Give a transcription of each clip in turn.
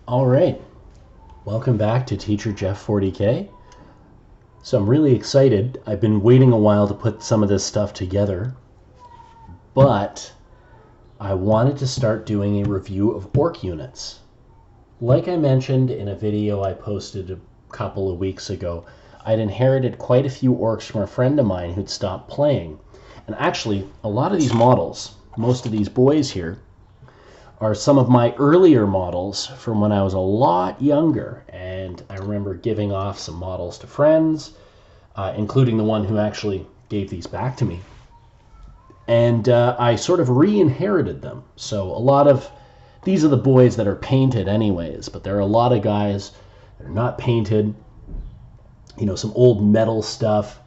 All right, welcome back to Teacher Jeff 40K. So I'm really excited. I've been waiting a while to put some of this stuff together, but I wanted to start doing a review of Ork units. Like I mentioned in a video I posted a couple of weeks ago, I'd inherited quite a few Orks from a friend of mine who'd stopped playing. And actually, a lot of these models, most of these boys here, are some of my earlier models from when I was a lot younger. And I remember giving off some models to friends, including the one who actually gave these back to me. And I sort of re-inherited them. So a lot of these are the boys that are painted anyways, but there are a lot of guys that are not painted, you know, some old metal stuff,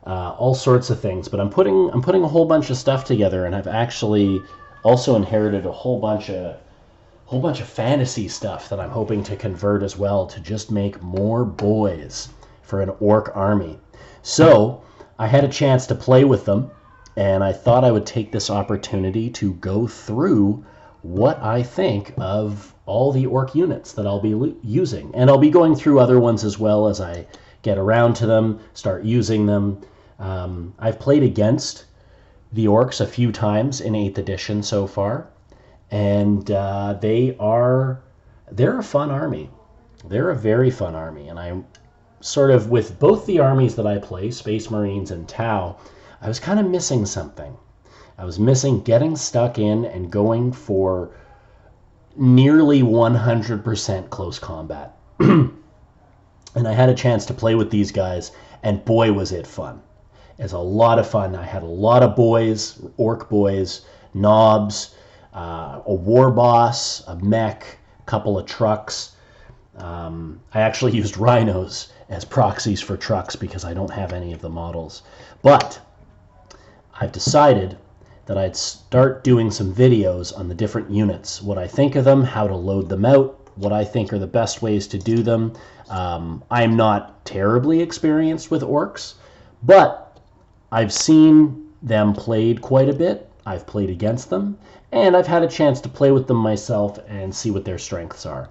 all sorts of things. But I'm putting a whole bunch of stuff together, and I've actually also inherited a whole bunch of fantasy stuff that I'm hoping to convert as well to just make more boys for an orc army. So I had a chance to play with them, and I thought I would take this opportunity to go through what I think of all the orc units that I'll be using. And I'll be going through other ones as well as I get around to them, start using them. I've played against the orcs a few times in 8th edition so far, and they're a fun army. They're a very fun army, and I'm sort of, with both the armies that I play, Space Marines and Tau, I was kind of missing something. I was missing getting stuck in and going for nearly 100% close combat. And I had a chance to play with these guys, and boy was it fun. It's a lot of fun. I had a lot of boys, orc boys, knobs, a war boss, a mech, a couple of trucks. I actually used rhinos as proxies for trucks because I don't have any of the models. But I've decided that I'd start doing some videos on the different units, what I think of them, how to load them out, what I think are the best ways to do them. I'm not terribly experienced with orcs, but I've seen them played quite a bit. I've played against them, and I've had a chance to play with them myself and see what their strengths are.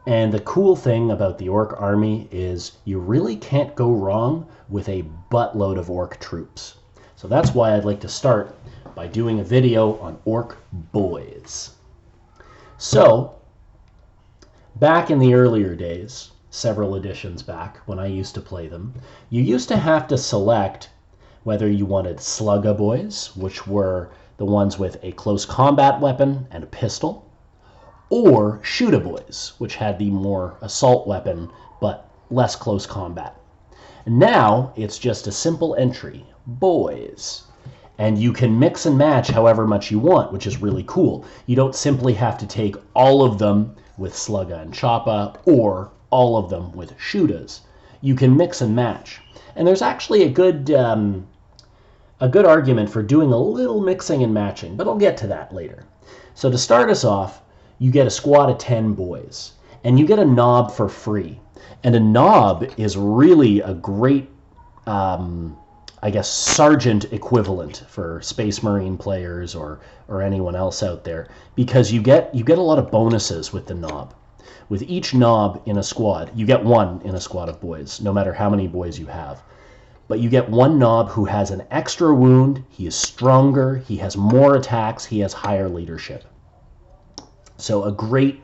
And the cool thing about the orc army is you really can't go wrong with a buttload of orc troops. So that's why I'd like to start by doing a video on Ork Boyz. So, back in the earlier days, several editions back when I used to play them, you used to have to select whether you wanted Slugga Boys, which were the ones with a close combat weapon and a pistol, or Shoota Boys, which had the more assault weapon but less close combat. And now it's just a simple entry, Boys. And you can mix and match however much you want, which is really cool. You don't simply have to take all of them with Slugga and Choppa or all of them with Shootas. You can mix and match. And there's actually a good argument for doing a little mixing and matching, but I'll get to that later. So to start us off, you get a squad of 10 boys, and you get a knob for free. And a knob is really a great, sergeant equivalent for Space Marine players or anyone else out there, because you get a lot of bonuses with the knob. With each knob in a squad, you get one in a squad of boys, no matter how many boys you have. But you get one knob who has an extra wound, he is stronger, he has more attacks, he has higher leadership. So a great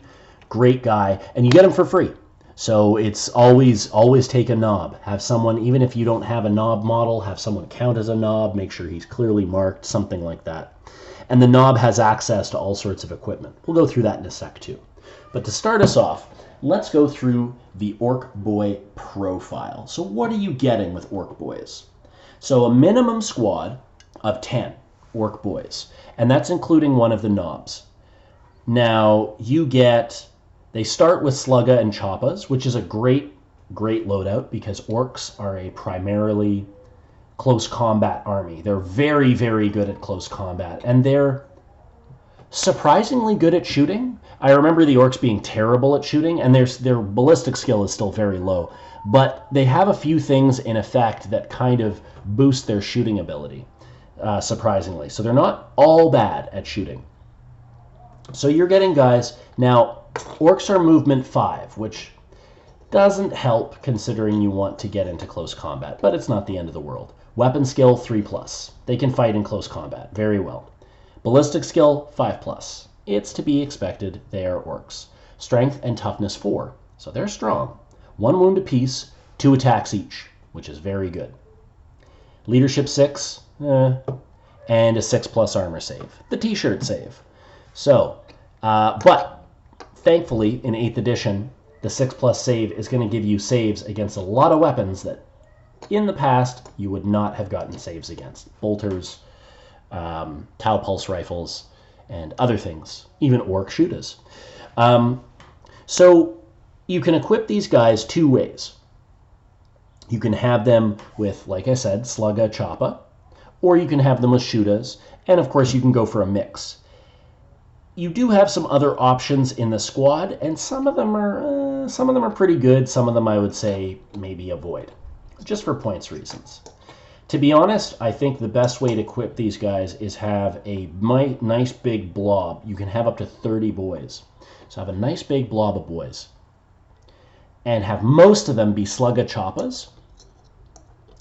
guy, and you get him for free. So it's always take a knob. Have someone, even if you don't have a knob model, have someone count as a knob, make sure he's clearly marked, something like that. And the knob has access to all sorts of equipment. We'll go through that in a sec too. But to start us off, let's go through the Ork Boy profile. So what are you getting with Ork Boys? So a minimum squad of 10 Ork Boys, and that's including one of the knobs. Now they start with Slugga and Choppas, which is a great loadout because orcs are a primarily close combat army. They're very, very good at close combat, and they're surprisingly good at shooting. I remember the orcs being terrible at shooting, and their ballistic skill is still very low, but they have a few things in effect that kind of boost their shooting ability, surprisingly. So they're not all bad at shooting. So you're getting guys. Now, Orcs are movement 5, which doesn't help considering you want to get into close combat, but it's not the end of the world. Weapon skill 3+. They can fight in close combat very well. Ballistic skill 5+. It's to be expected, they are orcs. Strength and toughness 4, so they're strong. 1 wound apiece, 2 attacks each, which is very good. Leadership 6, and a 6+ armor save. The t-shirt save. So, but thankfully in 8th edition, the 6+ save is going to give you saves against a lot of weapons that in the past you would not have gotten saves against. Bolters, Tau pulse rifles, and other things, even orc shooters. So you can equip these guys 2 ways. You can have them with, like I said, Slugga, Choppa, or you can have them with shooters, and of course you can go for a mix. You do have some other options in the squad, and some of them are pretty good. Some of them I would say maybe avoid, just for points reasons. To be honest, I think the best way to equip these guys is have a nice big blob. You can have up to 30 boys. So have a nice big blob of boys. And have most of them be Slugga Choppas,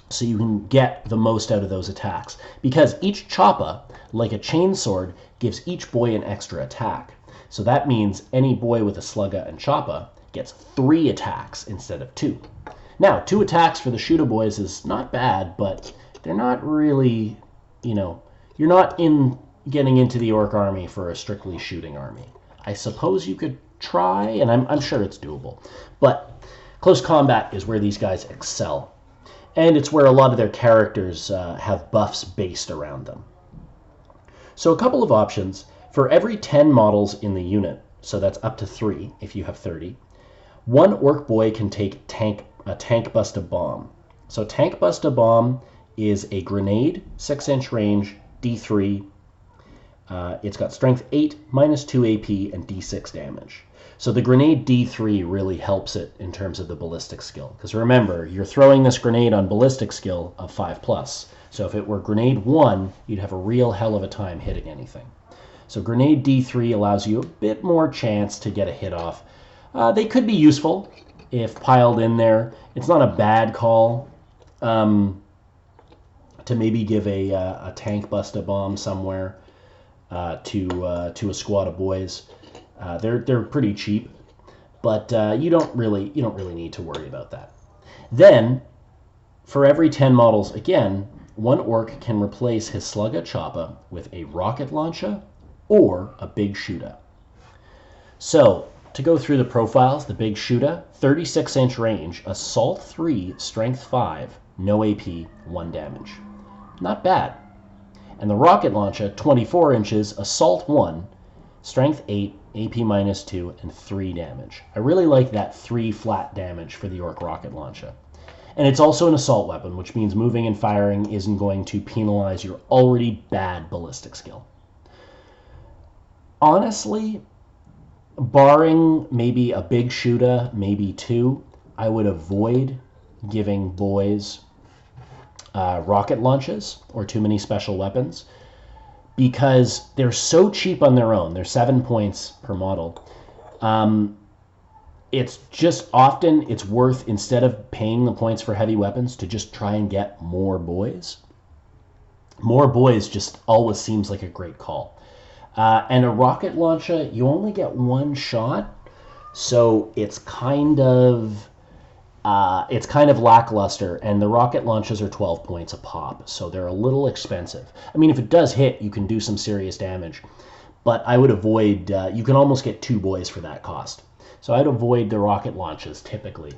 so you can get the most out of those attacks. Because each Choppa, like a chainsword, gives each boy an extra attack. So that means any boy with a Slugga and Choppa gets 3 attacks instead of 2. Now, 2 attacks for the shooter boys is not bad, but they're not really, you're not getting into the orc army for a strictly shooting army. I suppose you could try, and I'm sure it's doable. But close combat is where these guys excel. And it's where a lot of their characters have buffs based around them. So a couple of options. For every 10 models in the unit, so that's up to 3 if you have 30, 1 orc boy can take a tank busta bomb. So tank busta bomb is a grenade, 6-inch range, D3. It's got strength 8, -2 AP, and D6 damage. So the grenade D3 really helps it in terms of the ballistic skill. Because remember, you're throwing this grenade on ballistic skill of 5+. So if it were grenade 1, you'd have a real hell of a time hitting anything. So grenade D3 allows you a bit more chance to get a hit off. They could be useful if piled in there. It's not a bad call to maybe give a tank busta bomb somewhere to a squad of boys. They're pretty cheap, but you don't really need to worry about that. Then, for every 10 models again, 1 orc can replace his Slugga Choppa with a rocket launcher or a big shooter. So, to go through the profiles, the big shooter, 36-inch range, assault 3, strength 5, no AP, 1 damage. Not bad. And the rocket launcher, 24 inches, assault 1, strength 8, AP -2, and 3 damage. I really like that 3 flat damage for the orc rocket launcher. And it's also an assault weapon, which means moving and firing isn't going to penalize your already bad ballistic skill. Honestly, barring maybe a big shooter, maybe 2, I would avoid giving boys rocket launches or too many special weapons, because they're so cheap on their own. They're 7 points per model. It's just often it's worth, instead of paying the points for heavy weapons, to just try and get more boys. More boys just always seems like a great call. And a rocket launcher, you only get 1 shot, so it's kind of lackluster, and the rocket launches are 12 points a pop, so they're a little expensive. I mean, if it does hit, you can do some serious damage, but I would avoid, you can almost get 2 boys for that cost. So I'd avoid the rocket launches typically.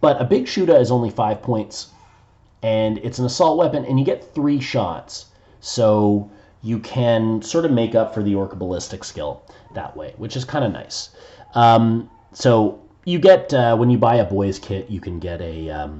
But a big shooter is only 5 points, and it's an assault weapon, and you get 3 shots. So you can sort of make up for the orc ballistic skill that way, which is kind of nice. So you get, when you buy a boys kit, you can get a,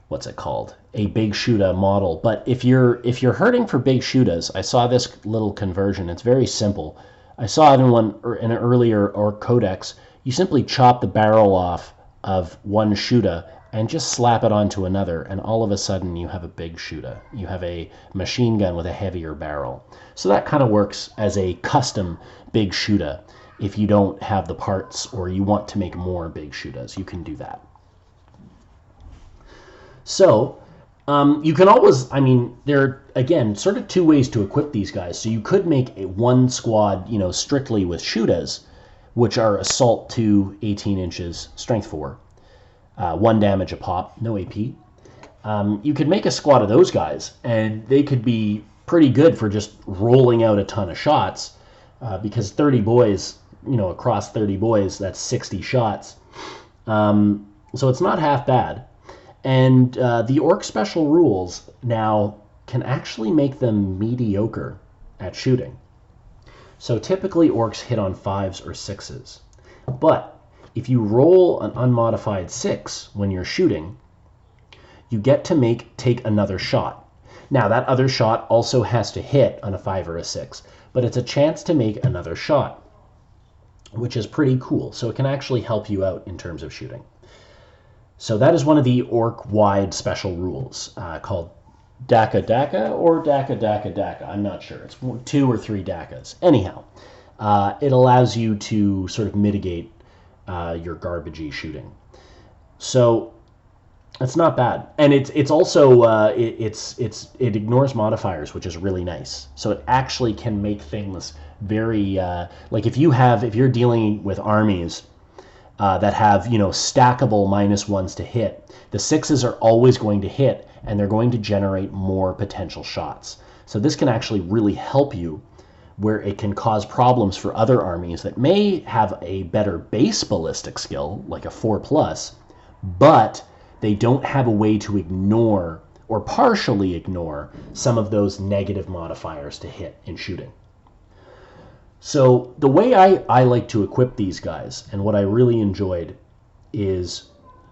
what's it called? A big shooter model. But if you're hurting for big shooters, I saw this little conversion. It's very simple. I saw it in an earlier Orc Codex. You simply chop the barrel off of one shooter and just slap it onto another, and all of a sudden you have a big shooter. You have a machine gun with a heavier barrel. So that kind of works as a custom big shooter if you don't have the parts or you want to make more big Shudas, you can do that. So you can always, I mean, there are, again, sort of two ways to equip these guys. So you could make one squad, you know, strictly with Shudas, which are Assault 2, 18 inches, Strength 4, 1 damage a pop, no AP. You could make a squad of those guys, and they could be pretty good for just rolling out a ton of shots, because 30 boys, you know, across 30 boys, that's 60 shots. So it's not half bad. And the Ork special rules now can actually make them mediocre at shooting. So typically Orks hit on 5s or 6s. But if you roll an unmodified 6 when you're shooting, you get to take another shot. Now that other shot also has to hit on a 5 or a 6, but it's a chance to make another shot, which is pretty cool. So it can actually help you out in terms of shooting. So that is one of the Ork-wide special rules called Daka Daka or Daka Daka Daka. I'm not sure. It's 2 or 3 Dakas. Anyhow, it allows you to sort of mitigate your garbagey shooting. So it's not bad, and it's also it ignores modifiers, which is really nice. So it actually can make things very like if you're dealing with armies that have, you know, stackable -1s to hit, the 6s are always going to hit, and they're going to generate more potential shots. So this can actually really help you, where it can cause problems for other armies that may have a better base ballistic skill, like a 4+, but they don't have a way to ignore or partially ignore some of those negative modifiers to hit in shooting. So the way I like to equip these guys, and what I really enjoyed, is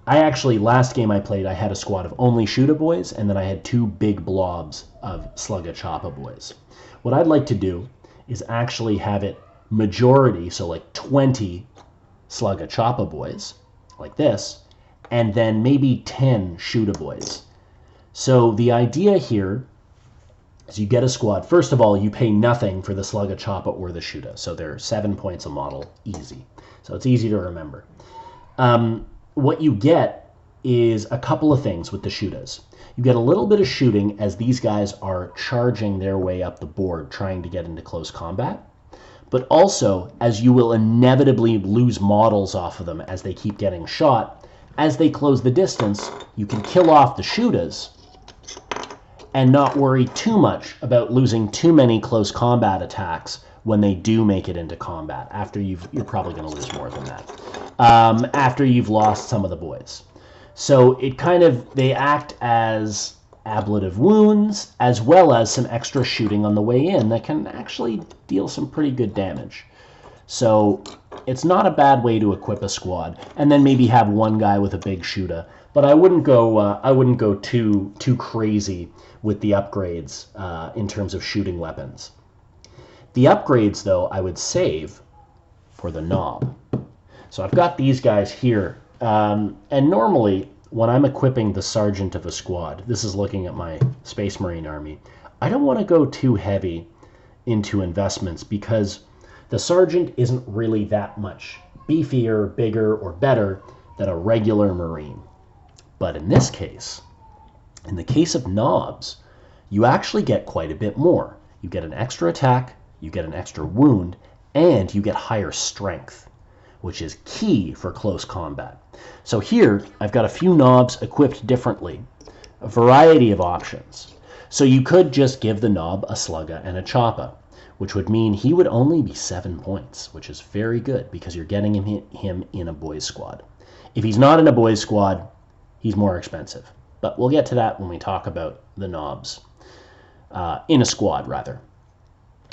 I actually, last game I played, I had a squad of only Shooter boys, and then I had 2 big blobs of Slugga Choppa boys. What I'd like to do is actually have it majority, so like 20 Slugga Choppa boys, like this, and then maybe 10 Shooter boys. So the idea here is you get a squad. First of all, you pay nothing for the Slugga Choppa or the Shooter, so they're 7 points a model, easy. So it's easy to remember. What you get is a couple of things with the Shooters. You get a little bit of shooting as these guys are charging their way up the board, trying to get into close combat. But also, as you will inevitably lose models off of them as they keep getting shot, as they close the distance, you can kill off the Shooters and not worry too much about losing too many close combat attacks when they do make it into combat. After you're probably going to lose more than that. After you've lost some of the boys. So it kind of, they act as ablative wounds, as well as some extra shooting on the way in that can actually deal some pretty good damage. So it's not a bad way to equip a squad, and then maybe have one guy with a big shooter. But I wouldn't go too crazy with the upgrades in terms of shooting weapons. The upgrades, though, I would save for the knob. So I've got these guys here, and normally when I'm equipping the sergeant of a squad, this is looking at my Space Marine army, I don't want to go too heavy into investments because the sergeant isn't really that much beefier, bigger, or better than a regular Marine. But in this case, in the case of knobs, you actually get quite a bit more. You get an extra attack, you get an extra wound, and you get higher strength, which is key for close combat. So here, I've got a few knobs equipped differently, a variety of options. So you could just give the knob a Slugga and a Choppa, which would mean he would only be 7 points, which is very good because you're getting him in a boys squad. If he's not in a boys squad, he's more expensive. But we'll get to that when we talk about the knobs. In a squad, rather.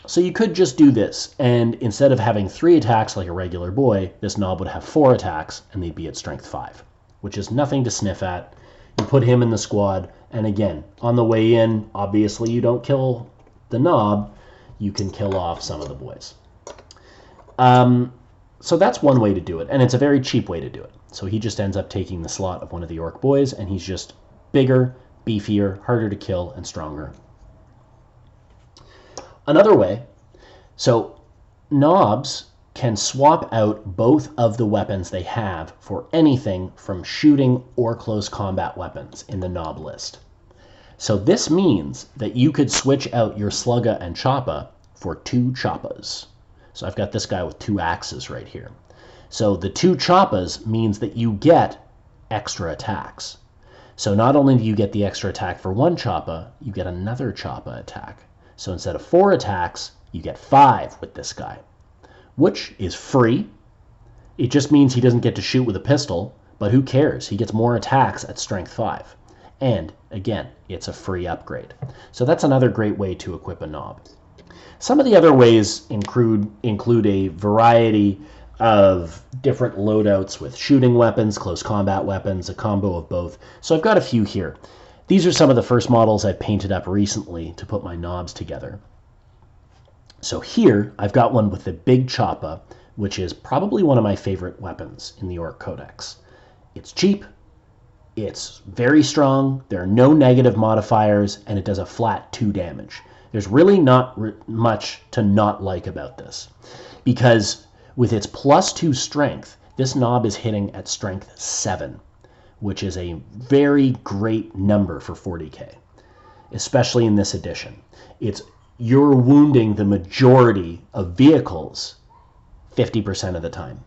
So you could just do this, and instead of having 3 attacks like a regular boy, this knob would have 4 attacks, and they'd be at strength 5, which is nothing to sniff at. You put him in the squad, and again, on the way in, obviously you don't kill the knob, you can kill off some of the boys. So that's one way to do it, and it's a very cheap way to do it. So he just ends up taking the slot of one of the Ork boys, and he's just bigger, beefier, harder to kill, and stronger. Another way, so knobs can swap out both of the weapons they have for anything from shooting or close combat weapons in the knob list. So this means that you could switch out your Slugga and Choppa for 2 Choppas. So I've got this guy with 2 axes right here. So the 2 Choppas means that you get extra attacks. So not only do you get the extra attack for 1 Choppa, you get another Choppa attack. So instead of 4 attacks, you get 5 with this guy, which is free. It just means he doesn't get to shoot with a pistol, but who cares? He gets more attacks at strength 5. And again, it's a free upgrade. So that's another great way to equip a knob. Some of the other ways include a variety of different loadouts with shooting weapons, close combat weapons, a combo of both. So I've got a few here. These are some of the first models I've painted up recently to put my knobs together. So here I've got one with the big Choppa, which is probably one of my favorite weapons in the Ork Codex. It's cheap, it's very strong, there are no negative modifiers, and it does a flat 2 damage. There's really not much to not like about this, because with its +2 strength, this knob is hitting at strength 7, which is a very great number for 40k, especially in this edition. You're wounding the majority of vehicles 50% of the time.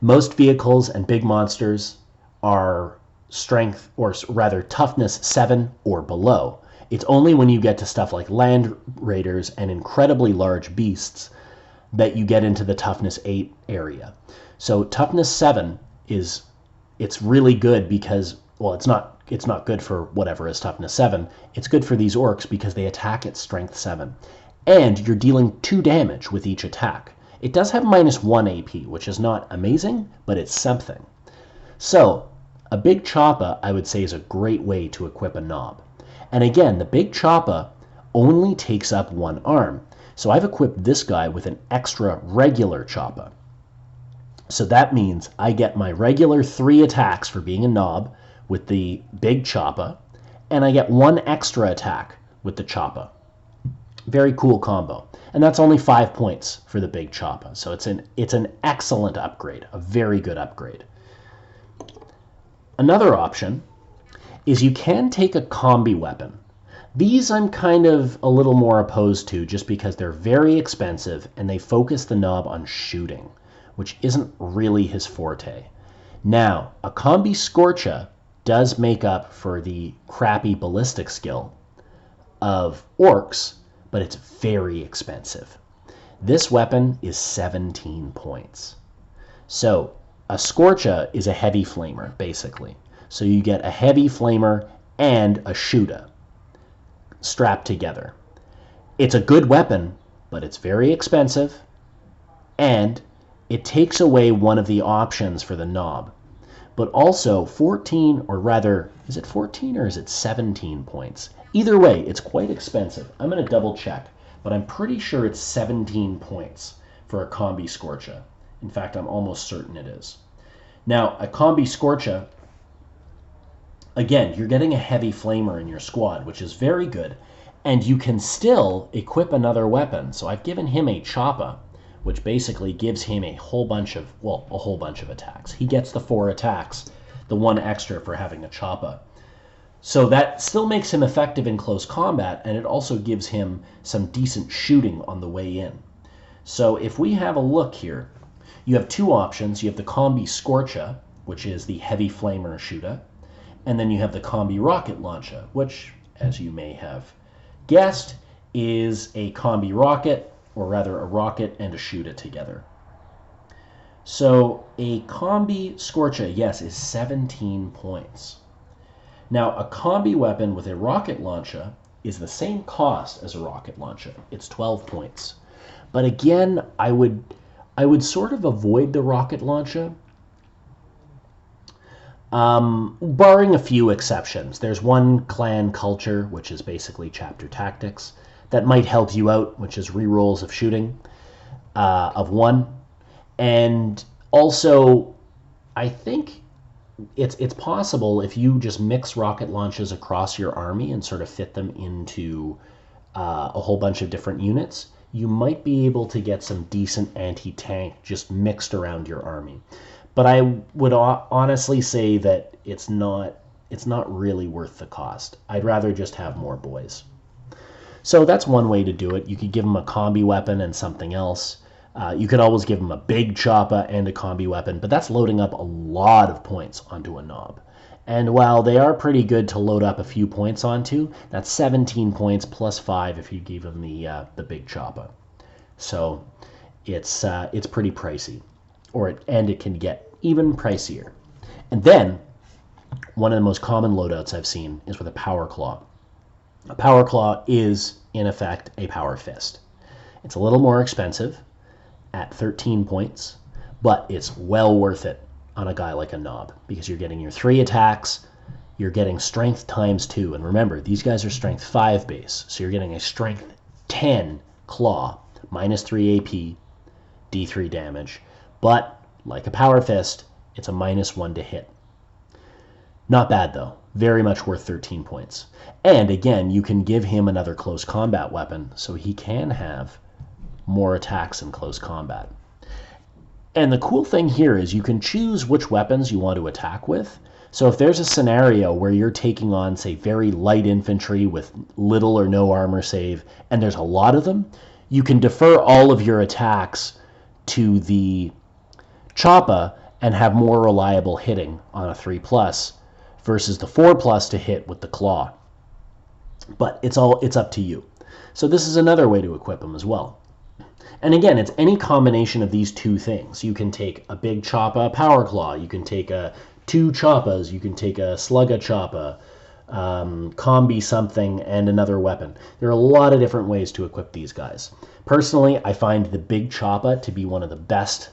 Most vehicles and big monsters are strength, or rather toughness 7 or below. It's only when you get to stuff like land raiders and incredibly large beasts that you get into the toughness 8 area. So toughness 7 it's really good because, well, it's not good for whatever is toughness 7. It's good for these orcs because they attack at strength 7. And you're dealing 2 damage with each attack. It does have -1 AP, which is not amazing, but it's something. So a big Choppa, I would say, is a great way to equip a knob. And again, the big Choppa only takes up 1 arm. So I've equipped this guy with an extra regular Choppa. So that means I get my regular 3 attacks for being a knob with the big Choppa, and I get 1 extra attack with the Choppa. Very cool combo. And that's only 5 points for the big Choppa. So it's an excellent upgrade, a very good upgrade. Another option is you can take a combi weapon. These I'm kind of a little more opposed to just because they're very expensive and they focus the knob on shooting, which isn't really his forte. Now, a combi Scorcha does make up for the crappy ballistic skill of orcs, but it's very expensive. This weapon is 17 points. So a Scorcha is a heavy flamer, basically. So you get a heavy flamer and a shooter strapped together. It's a good weapon, but it's very expensive, and it takes away one of the options for the knob. But also 14, or rather, is it 14 or is it 17 points? Either way, it's quite expensive. I'm going to double check, but I'm pretty sure it's 17 points for a combi Scorcha. In fact, I'm almost certain it is. Now, a combi Scorcha, again, you're getting a heavy flamer in your squad, which is very good, and you can still equip another weapon. So I've given him a Choppa, which basically gives him a whole bunch of attacks. He gets the 4 attacks, the 1 extra for having a Choppa. So that still makes him effective in close combat, and it also gives him some decent shooting on the way in. So if we have a look here, you have 2 options. You have the combi Scorcha, which is the heavy flamer shooter, and then you have the combi rocket launcher, which, as you may have guessed, is a combi rocket, or rather a rocket and a shooter together. So a combi Scorcha, yes, is 17 points. Now, a combi weapon with a rocket launcher is the same cost as a rocket launcher. It's 12 points. But again, I would sort of avoid the rocket launcher, barring a few exceptions. There's one clan culture, which is basically chapter tactics, that might help you out, which is rerolls of shooting of 1. And also, I think it's possible if you just mix rocket launches across your army and sort of fit them into a whole bunch of different units, you might be able to get some decent anti-tank just mixed around your army. But I would honestly say that it's not really worth the cost. I'd rather just have more boys. So that's one way to do it. You could give them a combi weapon and something else. You could always give them a big chopper and a combi weapon, but that's loading up a lot of points onto a knob. And while they are pretty good to load up a few points onto, that's 17 points plus 5 if you give them the big chopper. So it's pretty pricey, and it can get even pricier. And then one of the most common loadouts I've seen is with a power claw. A power claw is in effect a power fist. It's a little more expensive at 13 points, but it's well worth it on a guy like a knob because you're getting your 3 attacks, you're getting strength times 2, and remember, these guys are strength 5 base, so you're getting a strength 10 claw, minus 3 AP, D3 damage, but like a power fist, it's a minus 1 to hit. Not bad though, very much worth 13 points. And again, you can give him another close combat weapon, so he can have more attacks in close combat. And the cool thing here is you can choose which weapons you want to attack with. So if there's a scenario where you're taking on, say, very light infantry with little or no armor save, and there's a lot of them, you can defer all of your attacks to the choppa and have more reliable hitting on a 3+ versus the 4+ to hit with the claw. But it's up to you. So this is another way to equip them as well. And again, it's any combination of these two things. You can take a big choppa, power claw. You can take 2 choppas. You can take a slugga choppa, combi something, and another weapon. There are a lot of different ways to equip these guys. Personally, I find the big choppa to be one of the best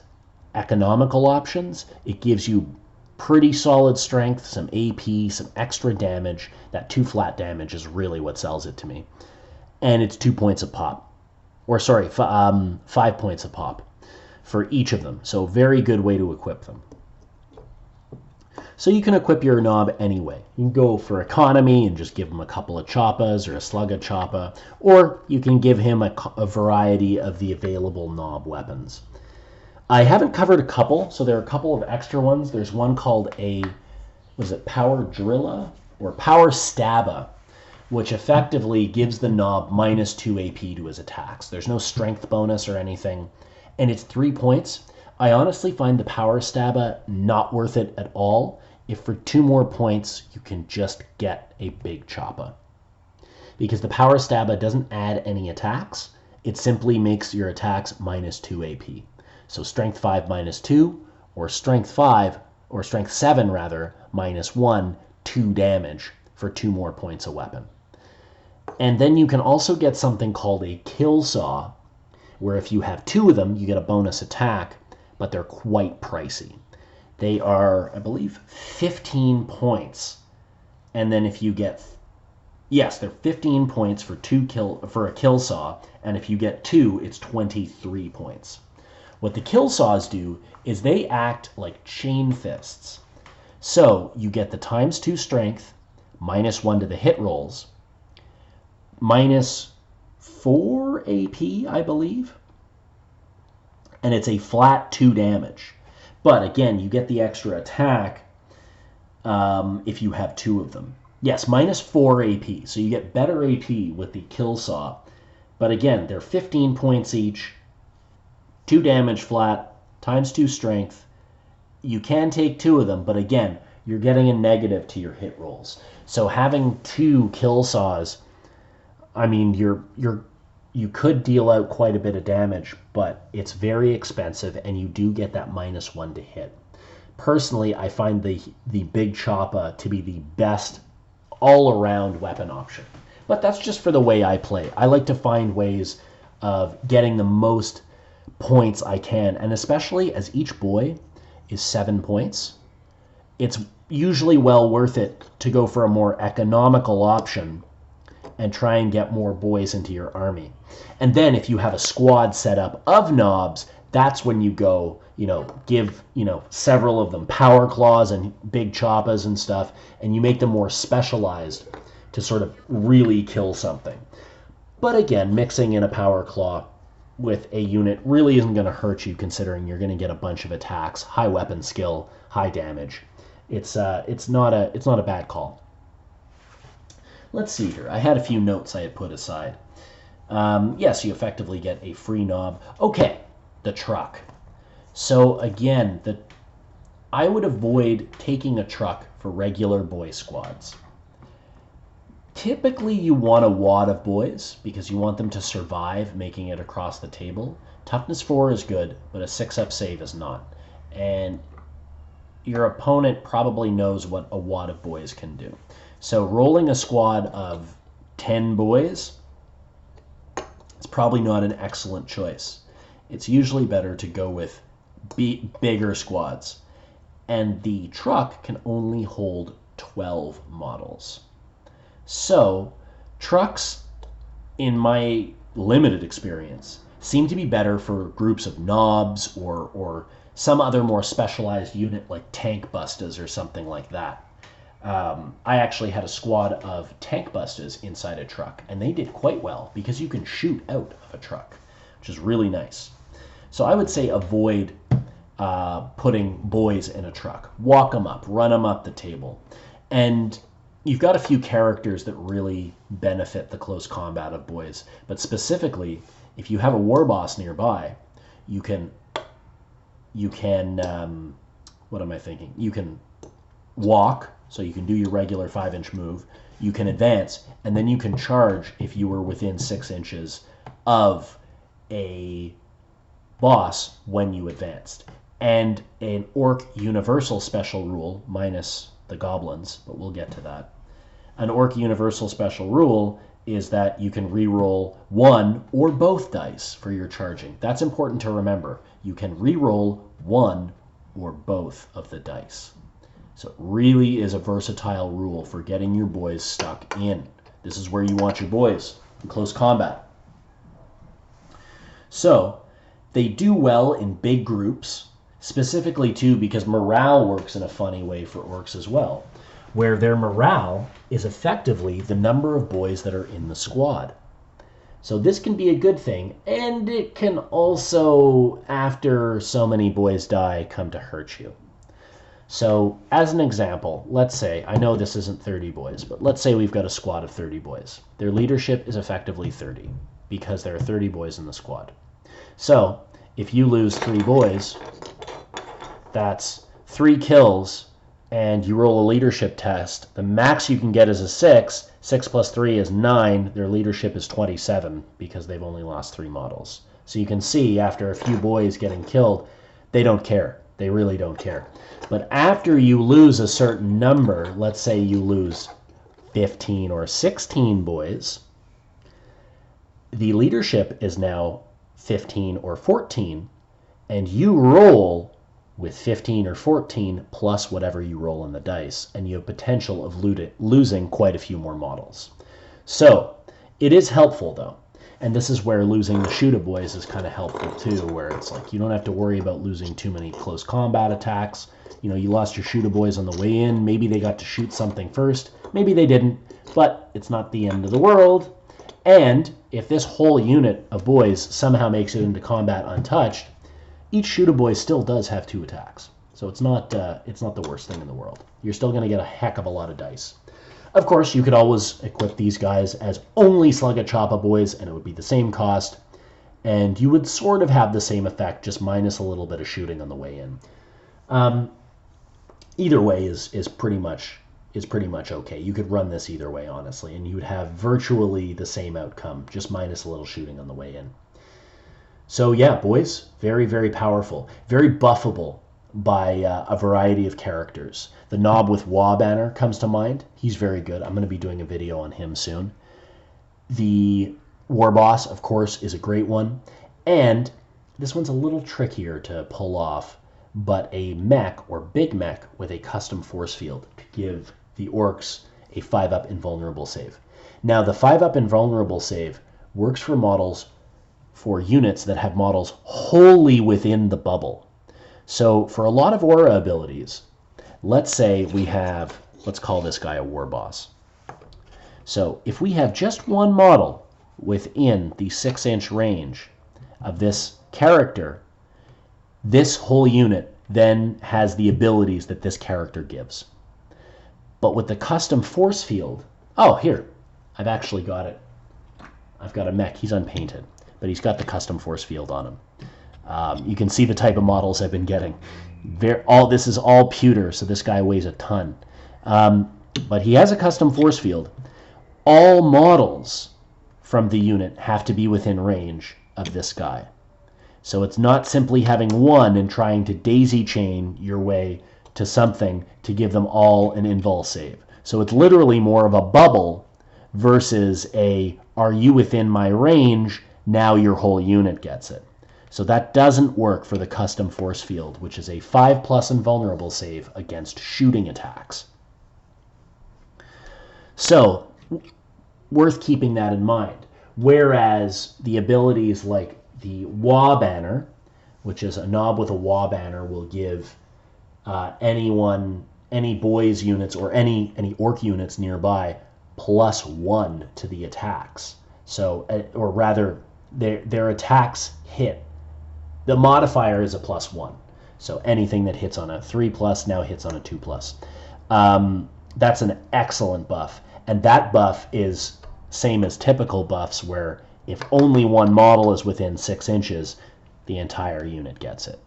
economical options. It gives you pretty solid strength, some AP, some extra damage. That 2 flat damage is really what sells it to me. And it's 2 points a pop. Or sorry, 5 points a pop for each of them. So very good way to equip them. So you can equip your knob anyway. You can go for economy and just give him a couple of choppas or a slugga choppa, or you can give him a variety of the available knob weapons. I haven't covered a couple, so there are a couple of extra ones. There's one called Power Drilla or Power Stabba, which effectively gives the knob minus 2 AP to his attacks. There's no strength bonus or anything, and it's 3 points. I honestly find the Power Stabba not worth it at all if for 2 more points you can just get a big choppa. Because the Power Stabba doesn't add any attacks, it simply makes your attacks minus 2 AP. So strength 5 minus 2, or strength 5, or strength 7 rather, minus 1, 2 damage for 2 more points a weapon. And then you can also get something called a kill saw, where if you have 2 of them, you get a bonus attack, but they're quite pricey. They are, I believe, 15 points. And then if you get, yes, they're 15 points for a kill saw, and if you get 2, it's 23 points. What the kill saws do is they act like chain fists. So you get the times 2 strength, minus 1 to the hit rolls, minus 4 AP, I believe, and it's a flat 2 damage. But again, you get the extra attack if you have 2 of them. Yes, minus 4 AP, so you get better AP with the kill saw. But again, they're 15 points each, 2 damage flat, times 2 strength. You can take 2 of them, but again, you're getting a negative to your hit rolls. So having 2 kill saws, I mean, you could deal out quite a bit of damage, but it's very expensive, and you do get that minus 1 to hit. Personally, I find the big choppa to be the best all-around weapon option. But that's just for the way I play. I like to find ways of getting the most points I can, and especially as each boy is 7 points, it's usually well worth it to go for a more economical option and try and get more boys into your army. And then if you have a squad set up of knobs, that's when you go, give, several of them power claws and big choppas and stuff, and you make them more specialized to sort of really kill something. But again, mixing in a power claw with a unit really isn't going to hurt you, considering you're going to get a bunch of attacks, high weapon skill, high damage. It's not a bad call. Let's see here. I had a few notes I had put aside. Yes, you effectively get a free knob. Okay, the truck. So again, I would avoid taking a truck for regular boy squads. Typically, you want a wad of boys because you want them to survive making it across the table. Toughness 4 is good, but a 6-up save is not. And your opponent probably knows what a wad of boys can do. So rolling a squad of 10 boys is probably not an excellent choice. It's usually better to go with bigger squads. And the truck can only hold 12 models. So, trucks, in my limited experience, seem to be better for groups of knobs or some other more specialized unit like tank bustas or something like that. I actually had a squad of tank bustas inside a truck, and they did quite well because you can shoot out of a truck, which is really nice. So I would say avoid putting boys in a truck. Walk them up, run them up the table. And you've got a few characters that really benefit the close combat of boys, but specifically, if you have a war boss nearby, you can what am I thinking? You can walk, so you can do your regular 5-inch move. You can advance, and then you can charge if you were within 6 inches of a boss when you advanced. And an Ork Universal special rule, minus the goblins, but we'll get to that. An Ork Universal special rule is that you can re-roll one or both dice for your charging. That's important to remember. You can re-roll one or both of the dice. So it really is a versatile rule for getting your boys stuck in. This is where you want your boys, in close combat. So they do well in big groups, specifically too because morale works in a funny way for orcs as well, where their morale is effectively the number of boys that are in the squad. So this can be a good thing, and it can also, after so many boys die, come to hurt you. So as an example, let's say, I know this isn't 30 boys, but let's say we've got a squad of 30 boys. Their leadership is effectively 30 because there are 30 boys in the squad. So if you lose 3 boys, that's 3 kills, and you roll a leadership test. The max you can get is a 6. 6 plus 3 is 9. Their leadership is 27 because they've only lost 3 models. So you can see after a few boys getting killed, they don't care. They really don't care. But after you lose a certain number, let's say you lose 15 or 16 boys, the leadership is now 15 or 14, and you roll with 15 or 14 plus whatever you roll on the dice, and you have potential of losing quite a few more models. So it is helpful though, and this is where losing the shoot boys is kind of helpful too, where it's like you don't have to worry about losing too many close combat attacks. You know, you lost your shoot boys on the way in, maybe they got to shoot something first, maybe they didn't, but it's not the end of the world. And if this whole unit of boys somehow makes it into combat untouched, each shooter boy still does have 2 attacks. So it's not the worst thing in the world. You're still going to get a heck of a lot of dice. Of course, you could always equip these guys as only Slug a Choppa boys, and it would be the same cost. And you would sort of have the same effect, just minus a little bit of shooting on the way in. Either way is pretty much okay. You could run this either way, honestly, and you would have virtually the same outcome, just minus a little shooting on the way in. So yeah, boys, very, very powerful, very buffable by a variety of characters. The Knob with Wah banner comes to mind. He's very good. I'm going to be doing a video on him soon. The War Boss, of course, is a great one. And this one's a little trickier to pull off, but a mech or big mech with a custom force field to give the orcs a 5-up invulnerable save. Now, the 5-up invulnerable save works for models for units that have models wholly within the bubble. So for a lot of aura abilities, let's say we have, let's call this guy a War Boss. So if we have just one model within the 6-inch range of this character, this whole unit then has the abilities that this character gives. But with the custom force field, oh, here, I've actually got it. I've got a mech. He's unpainted, but he's got the custom force field on him. You can see the type of models I've been getting. This is all pewter, so this guy weighs a ton. But he has a custom force field. All models from the unit have to be within range of this guy. So it's not simply having one and trying to daisy chain your way to something to give them all an invul save. So it's literally more of a bubble versus a, are you within my range? Now your whole unit gets it. So that doesn't work for the custom force field, which is a 5+ invulnerable save against shooting attacks. So worth keeping that in mind. Whereas the abilities like the Wah Banner, which is a knob with a Wah Banner, will give any boys units or any orc units nearby +1 to the attacks. So, or rather, their attacks hit. The modifier is a +1. So anything that hits on a 3+ now hits on a 2+. That's an excellent buff. And that buff is same as typical buffs, where if only one model is within 6 inches, the entire unit gets it.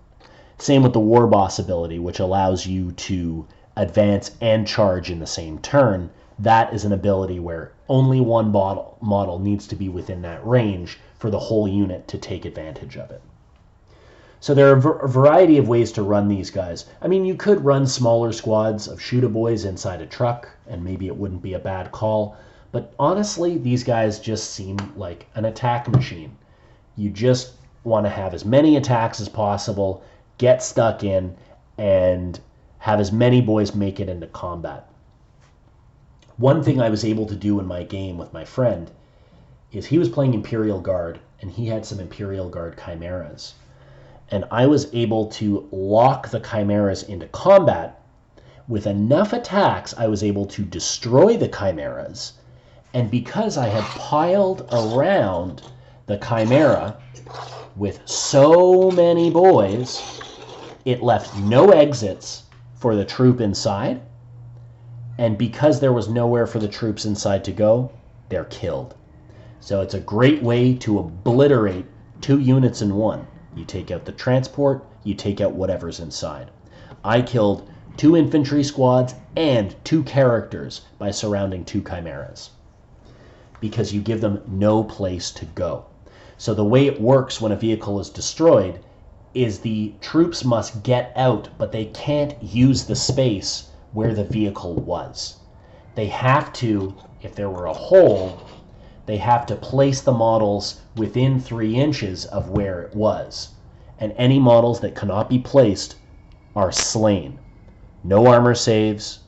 Same with the War Boss ability, which allows you to advance and charge in the same turn. That is an ability where only one model needs to be within that range for the whole unit to take advantage of it. So there are a variety of ways to run these guys. I mean, you could run smaller squads of Shooter Boys inside a truck, and maybe it wouldn't be a bad call. But honestly, these guys just seem like an attack machine. You just want to have as many attacks as possible, get stuck in, and have as many boys make it into combat. One thing I was able to do in my game with my friend is he was playing Imperial Guard, and he had some Imperial Guard Chimeras. And I was able to lock the Chimeras into combat. With enough attacks, I was able to destroy the Chimeras. And because I had piled around the Chimera with so many boys, it left no exits for the troop inside. And because there was nowhere for the troops inside to go, they're killed. So it's a great way to obliterate 2 units in one. You take out the transport, you take out whatever's inside. I killed 2 infantry squads and 2 characters by surrounding 2 Chimeras, because you give them no place to go. So the way it works when a vehicle is destroyed is the troops must get out, but they can't use the space where the vehicle was. They have to, if there were a hole, they have to place the models within 3 inches of where it was. And any models that cannot be placed are slain. No armor saves,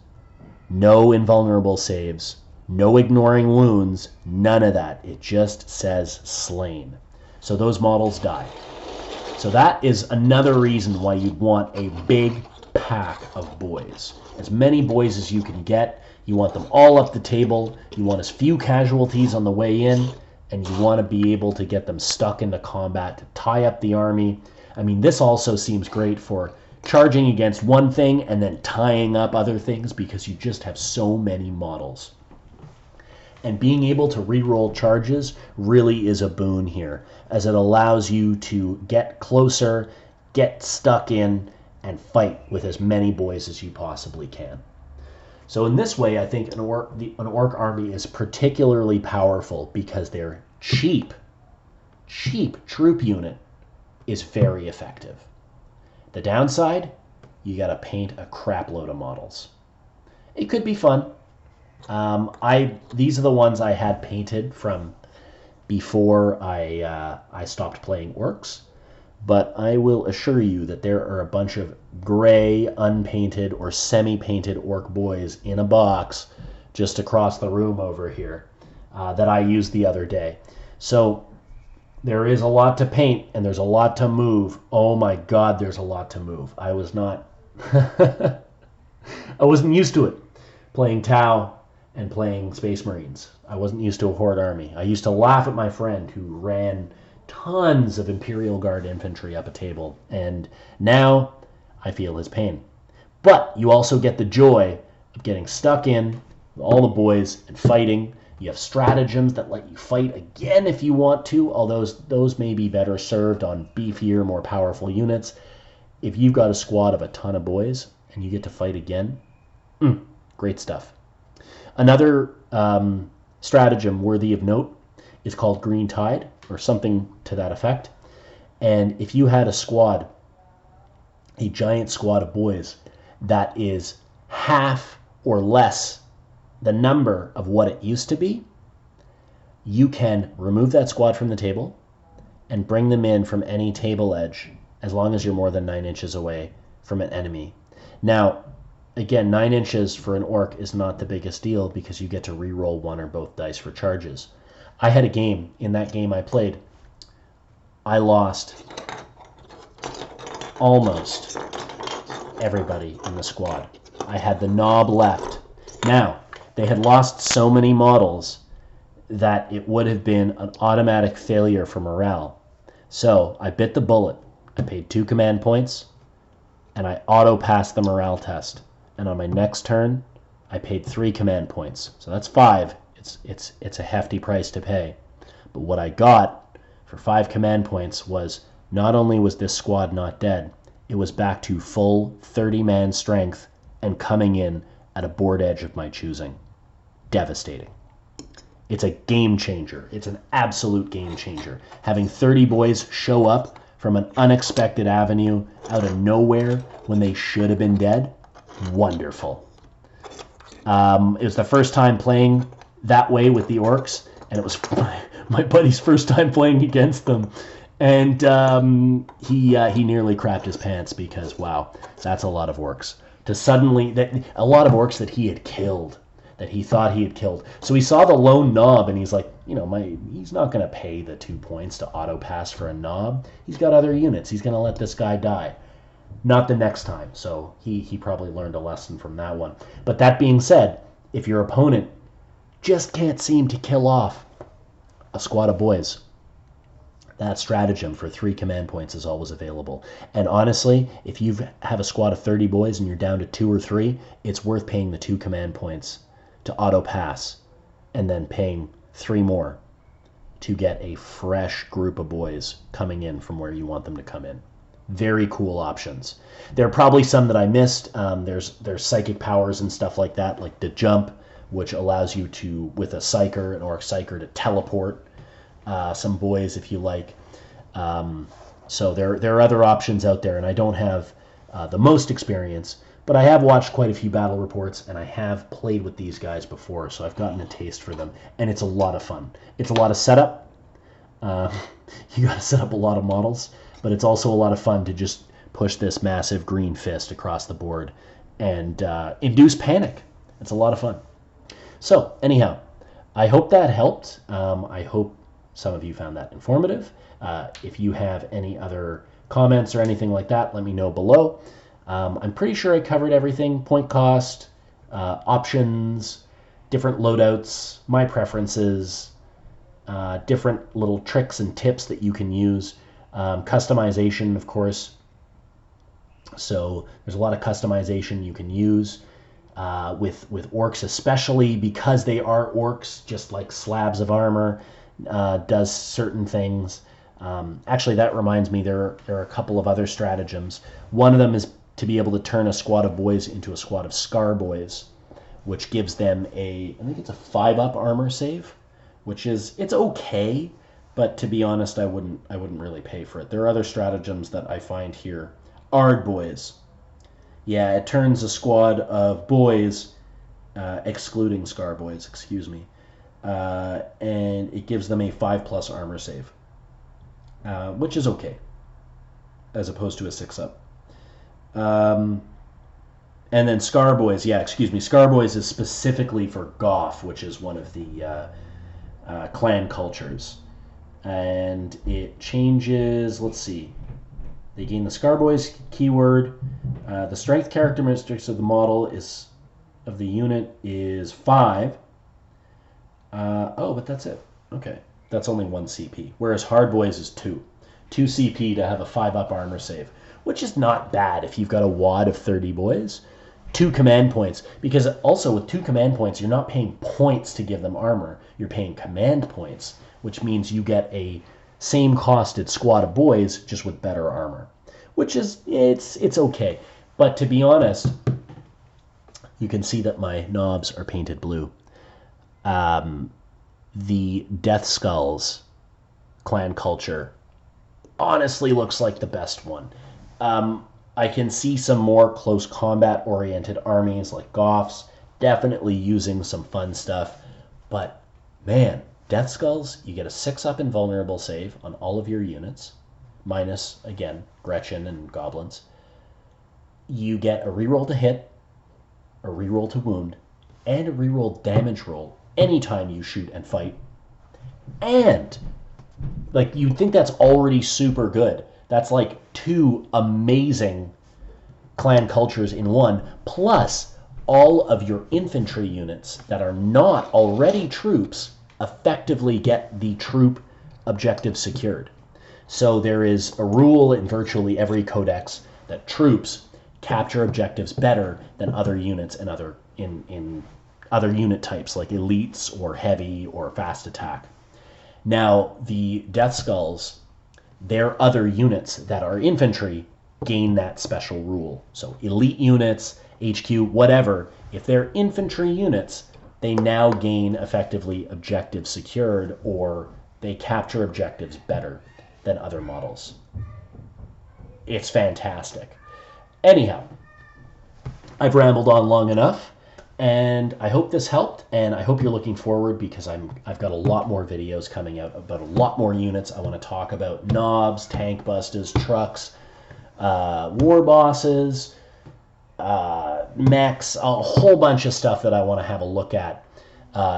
no invulnerable saves, no ignoring wounds, none of that. It just says slain. So those models die. So that is another reason why you'd want a big pack of boys. As many boys as you can get. You want them all up the table. You want as few casualties on the way in. And you want to be able to get them stuck into combat to tie up the army. I mean, this also seems great for charging against one thing and then tying up other things, because you just have so many models. And being able to reroll charges really is a boon here, as it allows you to get closer, get stuck in, and fight with as many boys as you possibly can. So in this way, I think an orc army is particularly powerful because their cheap troop unit is very effective. The downside, you got to paint a crap load of models. It could be fun. These are the ones I had painted from before I stopped playing orcs. But I will assure you that there are a bunch of gray, unpainted, or semi-painted Ork Boys in a box just across the room over here that I used the other day. So there is a lot to paint, and there's a lot to move. Oh my God, there's a lot to move. I was not... I wasn't used to it, playing Tau and playing Space Marines. I wasn't used to a Horde army. I used to laugh at my friend who ran tons of Imperial Guard infantry up a table, and now I feel his pain. But you also get the joy of getting stuck in with all the boys and fighting. You have stratagems that let you fight again if you want to, although those may be better served on beefier, more powerful units. If you've got a squad of a ton of boys and you get to fight again, great stuff. Another stratagem worthy of note is called Green Tide, or something to that effect. And if you had a squad, a giant squad of boys, that is half or less the number of what it used to be, you can remove that squad from the table and bring them in from any table edge as long as you're more than 9 inches away from an enemy. Now, again, 9 inches for an orc is not the biggest deal because you get to re-roll one or both dice for charges. I had a game, in that game I played, I lost almost everybody in the squad. I had the knob left. Now, they had lost so many models that it would have been an automatic failure for morale. So I bit the bullet. I paid 2 command points, and I auto-passed the morale test. And on my next turn, I paid 3 command points. So that's 5. It's a hefty price to pay. But what I got for 5 command points was, not only was this squad not dead, it was back to full 30-man strength and coming in at a board edge of my choosing. Devastating. It's a game changer. It's an absolute game changer. Having 30 boys show up from an unexpected avenue out of nowhere when they should have been dead, wonderful. It was the first time playing that way with the orcs, and it was my buddy's first time playing against them. And he nearly crapped his pants because, wow, that's a lot of orcs. A lot of orcs that he had killed, that he thought he had killed. So he saw the lone knob, and he's like, he's not going to pay the 2 points to auto pass for a knob. He's got other units. He's going to let this guy die. Not the next time. So he probably learned a lesson from that one. But that being said, if your opponent just can't seem to kill off a squad of boys, that stratagem for 3 command points is always available. And honestly, if you have a squad of 30 boys and you're down to 2 or 3, it's worth paying the 2 command points to auto pass and then paying 3 more to get a fresh group of boys coming in from where you want them to come in. Very cool options. There are probably some that I missed. There's psychic powers and stuff like that, like the jump, which allows you to, with a psyker, an orc psyker, to teleport some boys if you like. So there are other options out there, and I don't have the most experience, but I have watched quite a few battle reports, and I have played with these guys before, so I've gotten a taste for them, and it's a lot of fun. It's a lot of setup. You got to set up a lot of models, but it's also a lot of fun to just push this massive green fist across the board and induce panic. It's a lot of fun. So anyhow, I hope that helped. I hope some of you found that informative. If you have any other comments or anything like that, let me know below. I'm pretty sure I covered everything: point cost, options, different loadouts, my preferences, different little tricks and tips that you can use, customization, of course. So there's a lot of customization you can use with orcs, especially because they are orcs, just like slabs of armor does certain things. Actually, that reminds me, there are a couple of other stratagems. One of them is to be able to turn a squad of boys into a squad of Scar Boys, which gives them I think it's a 5-up armor save, which it's okay, but to be honest, I wouldn't really pay for it. There are other stratagems that I find here. Ork Boyz. Yeah, it turns a squad of boys, excluding Scar Boys, excuse me, and it gives them a 5+ armor save, which is okay, as opposed to a 6-up. And then Scar Boys, Scar Boys is specifically for Goth, which is one of the clan cultures. And it changes, let's see, they gain the Scar Boys keyword. The strength characteristics of the model of the unit is 5. Oh, but that's it. Okay. That's only 1 CP. Whereas Hard Boyz is 2. 2 CP to have a 5-up armor save, which is not bad if you've got a wad of 30 boys. 2 command points, because also with 2 command points, you're not paying points to give them armor. You're paying command points, which means you get a same costed squad of boys, just with better armor, which is, it's okay. But to be honest, you can see that my knobs are painted blue. The Death Skulls clan culture honestly looks like the best one. I can see some more close combat oriented armies like Goths, definitely using some fun stuff. But man, Death Skulls, you get a 6-up invulnerable save on all of your units, minus, again, Gretchen and Goblins. You get a reroll to hit, a reroll to wound, and a reroll damage roll anytime you shoot and fight. And, like, you'd think that's already super good. That's like 2 amazing clan cultures in one, plus all of your infantry units that are not already troops effectively get the troop objective secured. So there is a rule in virtually every codex that troops capture objectives better than other units and other unit types like elites or heavy or fast attack. Now, the Death Skulls, their other units that are infantry gain that special rule. So elite units, HQ, whatever, if they're infantry units, they now gain effectively objectives secured, or they capture objectives better than other models. It's fantastic. Anyhow, I've rambled on long enough, and I hope this helped, and I hope you're looking forward, because I've got a lot more videos coming out about a lot more units. I want to talk about knobs, tank busters, trucks, war bosses, mechs, a whole bunch of stuff that I want to have a look at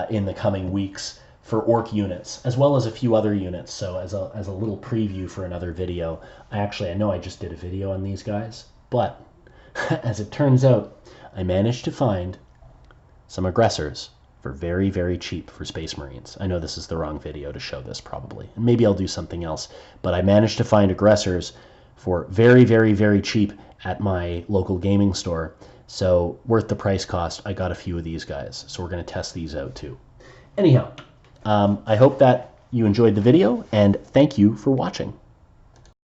in the coming weeks for Ork units, as well as a few other units. So as a little preview for another video, I know I just did a video on these guys, but as it turns out, I managed to find some aggressors for very, very cheap for Space Marines. I know this is the wrong video to show this probably, and maybe I'll do something else, but I managed to find aggressors for very, very, very cheap at my local gaming store. So worth the price cost. I got a few of these guys, so we're going to test these out too. Anyhow, I hope that you enjoyed the video, and thank you for watching.